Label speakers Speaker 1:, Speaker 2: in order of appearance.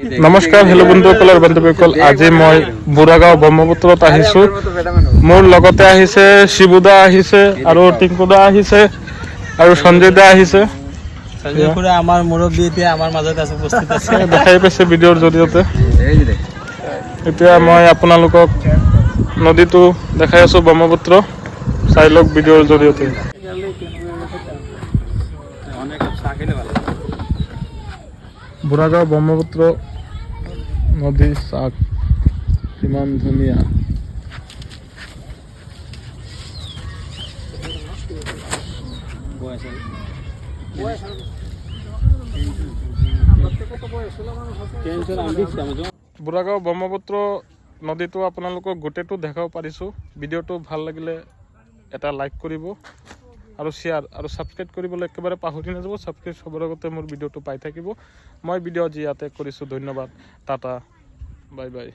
Speaker 1: নমস্কাৰ হেল্ল' বন্ধুসকল বান্ধৱীসকল আজি মই বুঢ়াগাঁও ব্ৰহ্মপুত্ৰত আহিছোঁ মোৰ লগতে আহিছে শিবুদা আহিছে আৰু টিংকুদা আহিছে আৰু সঞ্জয় দা আহিছে
Speaker 2: সঞ্জয় খুৰা আমাৰ মুৰব্বী এতিয়া আমাৰ মাজত আছে উপস্থিত আছে
Speaker 1: দেখাই পাইছে ভিডিঅ'ৰ জৰিয়তে এতিয়া মই আপোনালোকক নদীটো দেখাই আছোঁ ব্ৰহ্মপুত্ৰ চাই লওক ভিডিঅ'ৰ জৰিয়তে বুঢ়াগাঁও ব্ৰহ্মপুত্ৰ নদী চাওক কিমান ধুনীয়া বুঢ়াগাঁও ব্ৰহ্মপুত্ৰ নদীটো আপোনালোকক গোটেইটো দেখাব পাৰিছোঁ ভিডিঅ'টো ভাল লাগিলে এটা লাইক কৰিব আৰু শ্বেয়াৰ আৰু ছাবস্ক্ৰাইব কৰিবলৈ একেবাৰে পাহৰি নাযাব ছাবস্ক্ৰাইব চবৰ আগতে মোৰ ভিডিঅ'টো পাই থাকিব মই ভিডিঅ' আজি ইয়াতে কৰিছোঁ ধন্যবাদ টাটা বাই বাই